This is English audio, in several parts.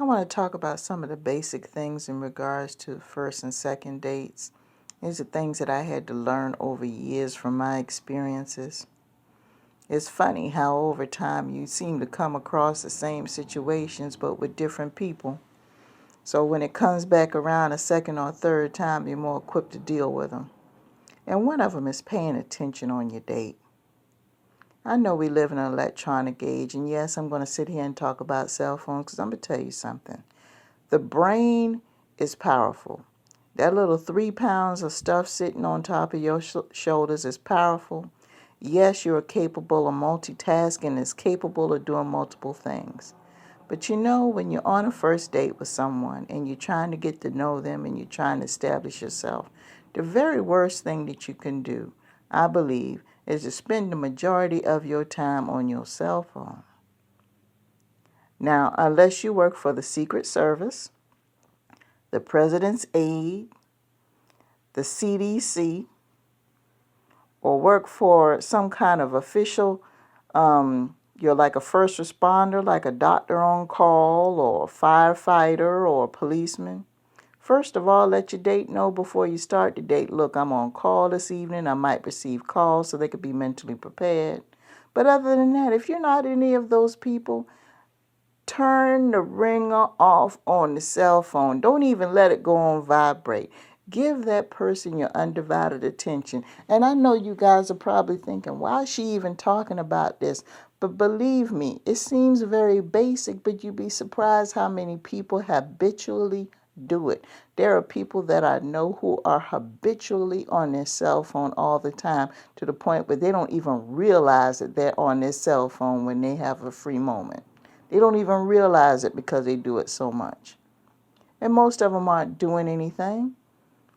want to talk about some of the basic things in regards to first and second dates. These are things that I had to learn over years from my experiences. It's funny how over time you seem to come across the same situations but with different people. So when it comes back around a second or third time, you're more equipped to deal with them. And one of them is paying attention on your date. I know we live in an electronic age, and yes, I'm going to sit here and talk about cell phones because I'm going to tell you something. The brain is powerful. That little 3 pounds of stuff sitting on top of your shoulders is powerful. Yes, you're capable of multitasking, is capable of doing multiple things. But you know, when you're on a first date with someone and you're trying to get to know them and you're trying to establish yourself, the very worst thing that you can do, I believe, is to spend the majority of your time on your cell phone. Now, unless you work for the Secret Service, the President's Aide, the CDC, or work for some kind of official, you're like a first responder, like a doctor on call, or a firefighter, or a policeman. First of all, let your date know before you start the date. Look, I'm on call this evening. I might receive calls so they could be mentally prepared. But other than that, if you're not any of those people, turn the ringer off on the cell phone. Don't even let it go on vibrate. Give that person your undivided attention. And I know you guys are probably thinking, why is she even talking about this? But believe me, it seems very basic, but you'd be surprised how many people habitually do it. There are people that I know who are habitually on their cell phone all the time, to the point where they don't even realize that they're on their cell phone when they have a free moment. They don't even realize it because they do it so much. And most of them aren't doing anything.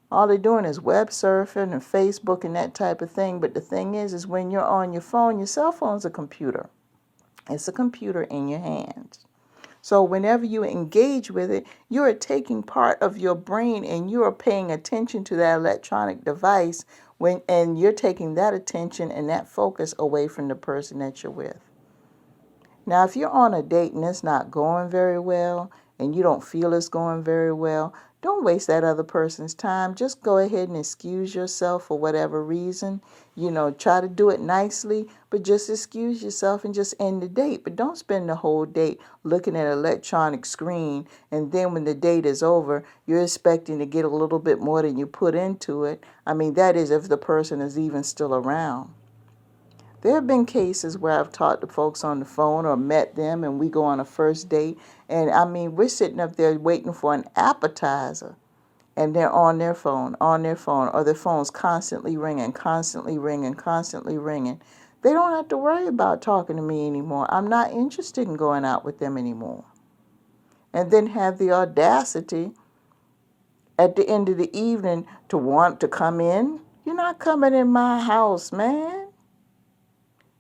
All they're doing is web surfing and Facebook and that type of thing. But the thing is when you're on your phone, your cell phone's a computer. It's a computer in your hands. So whenever you engage with it, you are taking part of your brain and you are paying attention to that electronic device and you're taking that attention and that focus away from the person that you're with. Now, if you're on a date and it's not going very well and you don't feel it's going very well, don't waste that other person's time. Just go ahead and excuse yourself for whatever reason. Try to do it nicely, but just excuse yourself and just end the date. But don't spend the whole date looking at an electronic screen, and then when the date is over, you're expecting to get a little bit more than you put into it. I mean, that is if the person is even still around. There have been cases where I've talked to folks on the phone or met them and we go on a first date, and I mean, we're sitting up there waiting for an appetizer and they're on their phone, or their phone's constantly ringing, constantly ringing, constantly ringing. They don't have to worry about talking to me anymore. I'm not interested in going out with them anymore. And then have the audacity at the end of the evening to want to come in. You're not coming in my house, man.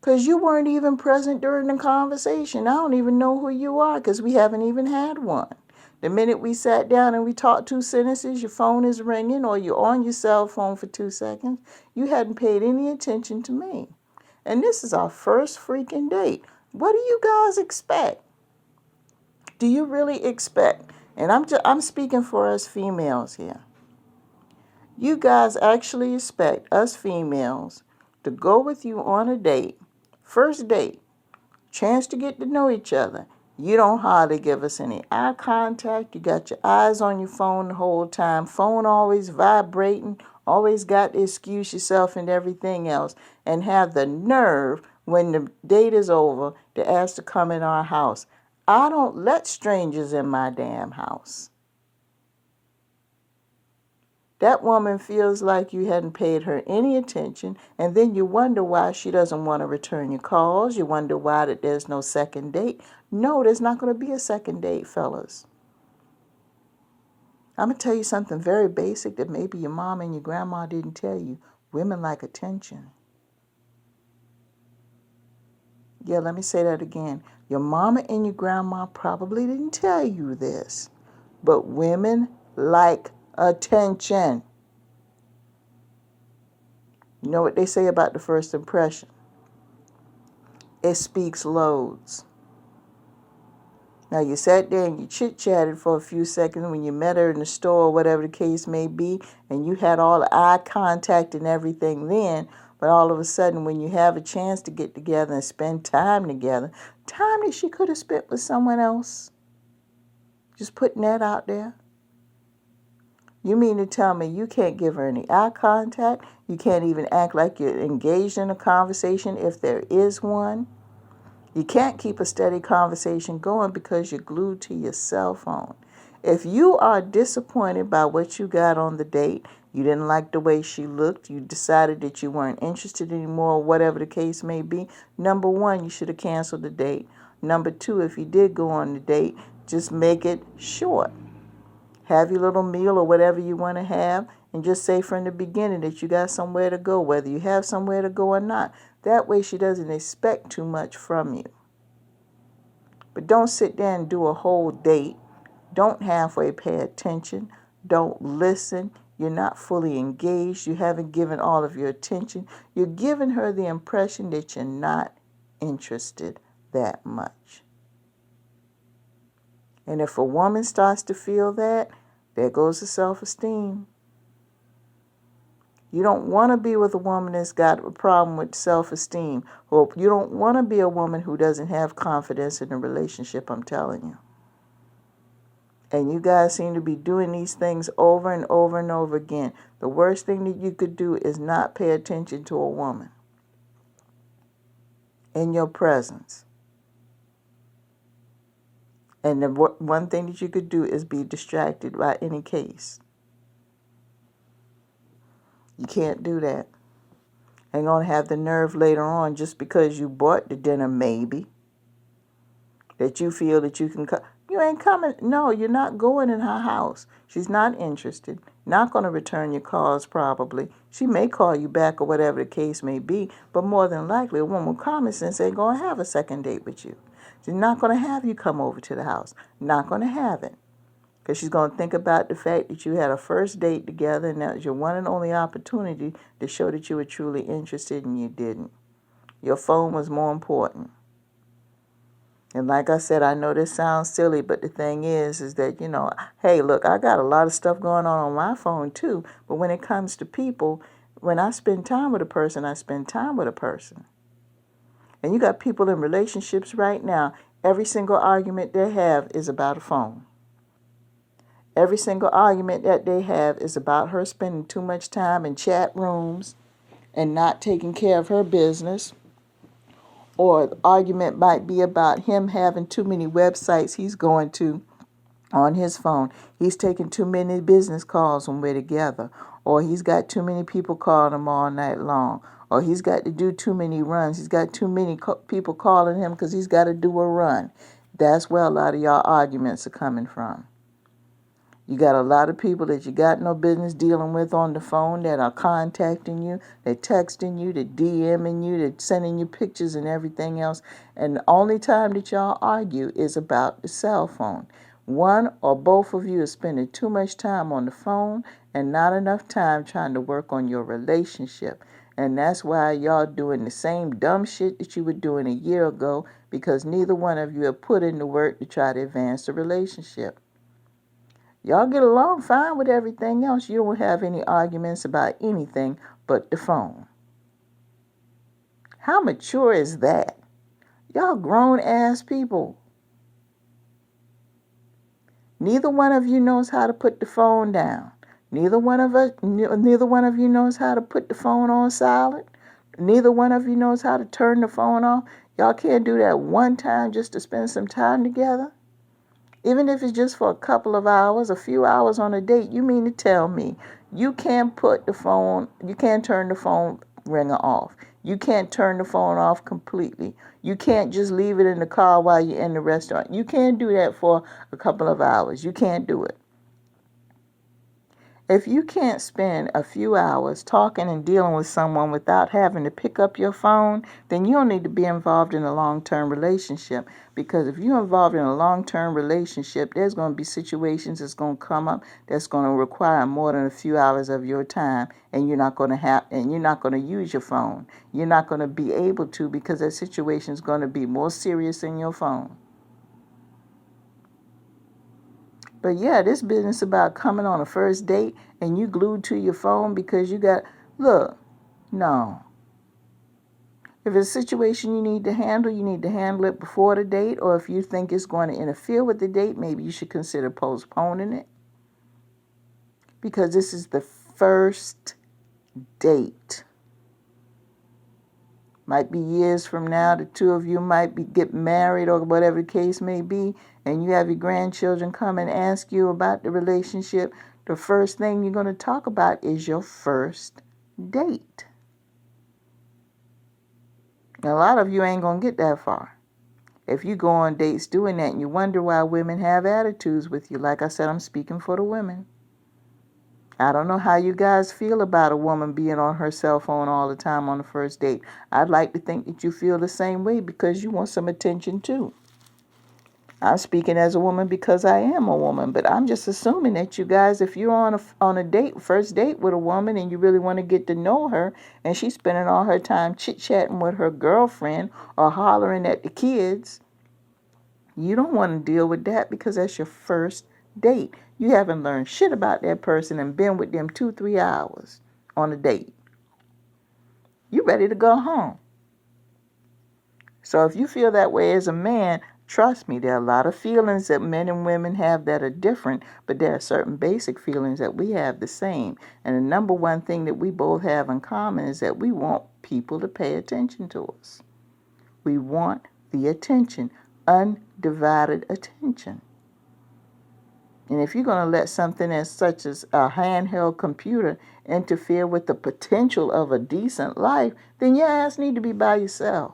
Because you weren't even present during the conversation. I don't even know who you are because we haven't even had one. The minute we sat down and we talked 2 sentences, your phone is ringing or you're on your cell phone for 2 seconds. You hadn't paid any attention to me. And this is our first freaking date. What do you guys expect? Do you really expect? And I'm speaking for us females here. You guys actually expect us females to go with you on a date, first date, chance to get to know each other. You don't hardly give us any eye contact. You got your eyes on your phone the whole time. Phone always vibrating. Always got to excuse yourself and everything else. And have the nerve when the date is over to ask to come in our house. I don't let strangers in my damn house. That woman feels like you hadn't paid her any attention, and then you wonder why she doesn't want to return your calls. You wonder why that there's no second date. No, there's not going to be a second date, fellas. I'm going to tell you something very basic that maybe your mom and your grandma didn't tell you. Women like attention. Yeah, let me say that again. Your mama and your grandma probably didn't tell you this, but women like attention. You know what they say about the first impression? It speaks loads. Now, you sat there and you chit-chatted for a few seconds when you met her in the store or whatever the case may be, and you had all the eye contact and everything then, but all of a sudden when you have a chance to get together and spend time together, time that she could have spent with someone else, just putting that out there. You mean to tell me you can't give her any eye contact? You can't even act like you're engaged in a conversation if there is one? You can't keep a steady conversation going because you're glued to your cell phone. If you are disappointed by what you got on the date, you didn't like the way she looked, you decided that you weren't interested anymore, whatever the case may be, number one, you should have canceled the date. Number two, if you did go on the date, just make it short. Have your little meal or whatever you want to have, and just say from the beginning that you got somewhere to go, whether you have somewhere to go or not. That way she doesn't expect too much from you. But don't sit there and do a whole date. Don't halfway pay attention. Don't listen. You're not fully engaged. You haven't given all of your attention. You're giving her the impression that you're not interested that much. And if a woman starts to feel that, there goes the self-esteem. You don't want to be with a woman that's got a problem with self-esteem. Or you don't want to be a woman who doesn't have confidence in a relationship, I'm telling you. And you guys seem to be doing these things over and over and over again. The worst thing that you could do is not pay attention to a woman in your presence. And the one thing that you could do is be distracted by any case. You can't do that. Ain't gonna have the nerve later on just because you bought the dinner, maybe, that you feel that you can come. You ain't coming. No, you're not going in her house. She's not interested. Not going to return your calls probably. She may call you back or whatever the case may be, but more than likely a woman with common sense ain't going to have a second date with you. She's not going to have you come over to the house. Not going to have it. Because she's going to think about the fact that you had a first date together and that was your one and only opportunity to show that you were truly interested and you didn't. Your phone was more important. And like I said, I know this sounds silly, but the thing is that, hey, look, I got a lot of stuff going on my phone too. But when it comes to people, when I spend time with a person, I spend time with a person. And you got people in relationships right now, every single argument they have is about a phone. Every single argument that they have is about her spending too much time in chat rooms and not taking care of her business. Or the argument might be about him having too many websites he's going to on his phone. He's taking too many business calls when we're together. Or he's got too many people calling him all night long. Or he's got to do too many runs. He's got too many people calling him because he's got to do a run. That's where a lot of y'all arguments are coming from. You got a lot of people that you got no business dealing with on the phone that are contacting you, they're texting you, they're DMing you, they're sending you pictures and everything else. And the only time that y'all argue is about the cell phone. One or both of you are spending too much time on the phone and not enough time trying to work on your relationship. And that's why y'all doing the same dumb shit that you were doing a year ago, because neither one of you have put in the work to try to advance the relationship. Y'all get along fine with everything else. You don't have any arguments about anything but the phone. How mature is that? Y'all grown-ass people. Neither one of you knows how to put the phone down. Neither one of you knows how to put the phone on silent. Neither one of you knows how to turn the phone off. Y'all can't do that one time just to spend some time together? Even if it's just for a couple of hours, a few hours on a date, you mean to tell me you can't turn the phone ringer off. You can't turn the phone off completely. You can't just leave it in the car while you're in the restaurant. You can't do that for a couple of hours. You can't do it. If you can't spend a few hours talking and dealing with someone without having to pick up your phone, then you don't need to be involved in a long-term relationship. Because if you're involved in a long-term relationship, there's going to be situations that's going to come up that's going to require more than a few hours of your time, and you're not going to use your phone. You're not going to be able to, because that situation is going to be more serious than your phone. But yeah, this business about coming on a first date and you glued to your phone because you got, look, no. If it's a situation you need to handle it before the date, or if you think it's going to interfere with the date, maybe you should consider postponing it. Because this is the first date. Might be years from now, the two of you might get married or whatever the case may be, and you have your grandchildren come and ask you about the relationship. The first thing you're going to talk about is your first date. Now, a lot of you ain't going to get that far. If you go on dates doing that and you wonder why women have attitudes with you, like I said, I'm speaking for the women. I don't know how you guys feel about a woman being on her cell phone all the time on the first date. I'd like to think that you feel the same way because you want some attention too. I'm speaking as a woman because I am a woman, but I'm just assuming that you guys, if you're on a date, first date with a woman, and you really want to get to know her, and she's spending all her time chit-chatting with her girlfriend or hollering at the kids, you don't want to deal with that because that's your first date. You haven't learned shit about that person and been with them 2-3 hours on a date. You ready to go home. So if you feel that way as a man, trust me, there are a lot of feelings that men and women have that are different, but there are certain basic feelings that we have the same. And the number one thing that we both have in common is that we want people to pay attention to us. We want the attention, undivided attention. And if you're going to let something as such as a handheld computer interfere with the potential of a decent life, then your ass need to be by yourself.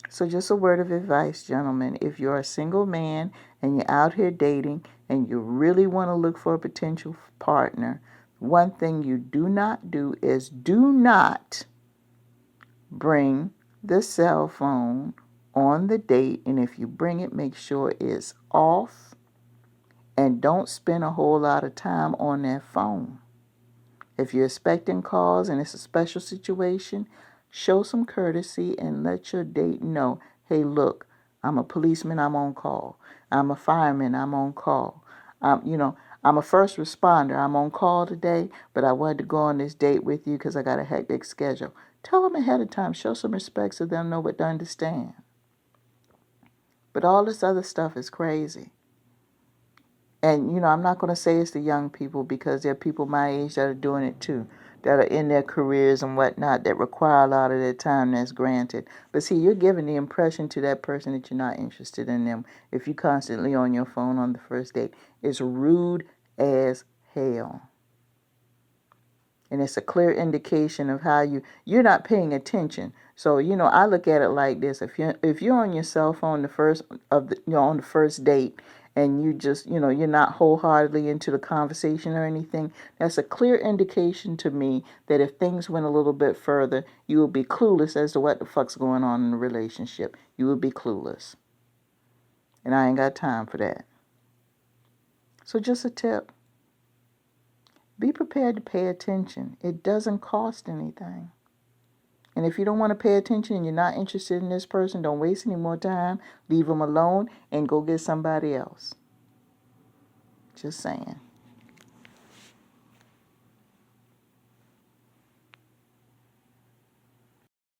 So just a word of advice, gentlemen. If you're a single man and you're out here dating and you really want to look for a potential partner, one thing you do not do is do not bring the cell phone on the date. And if you bring it, make sure it's off. And don't spend a whole lot of time on that phone. If you're expecting calls and it's a special situation, show some courtesy and let your date know, hey, look, I'm a policeman, I'm on call. I'm a fireman, I'm on call. I'm a first responder, I'm on call today, but I wanted to go on this date with you because I got a hectic schedule. Tell them ahead of time, show some respect so they'll know what to understand. But all this other stuff is crazy. And, I'm not going to say it's the young people because there are people my age that are doing it too, that are in their careers and whatnot that require a lot of their time that's granted. But see, you're giving the impression to that person that you're not interested in them if you're constantly on your phone on the first date. It's rude as hell. And it's a clear indication of how you're not paying attention. So, I look at it like this. If you're on your cell phone on the first date and you just, you're not wholeheartedly into the conversation or anything, that's a clear indication to me that if things went a little bit further, you will be clueless as to what the fuck's going on in the relationship. You will be clueless. And I ain't got time for that. So just a tip. Be prepared to pay attention. It doesn't cost anything. And if you don't want to pay attention and you're not interested in this person, don't waste any more time. Leave them alone and go get somebody else. Just saying.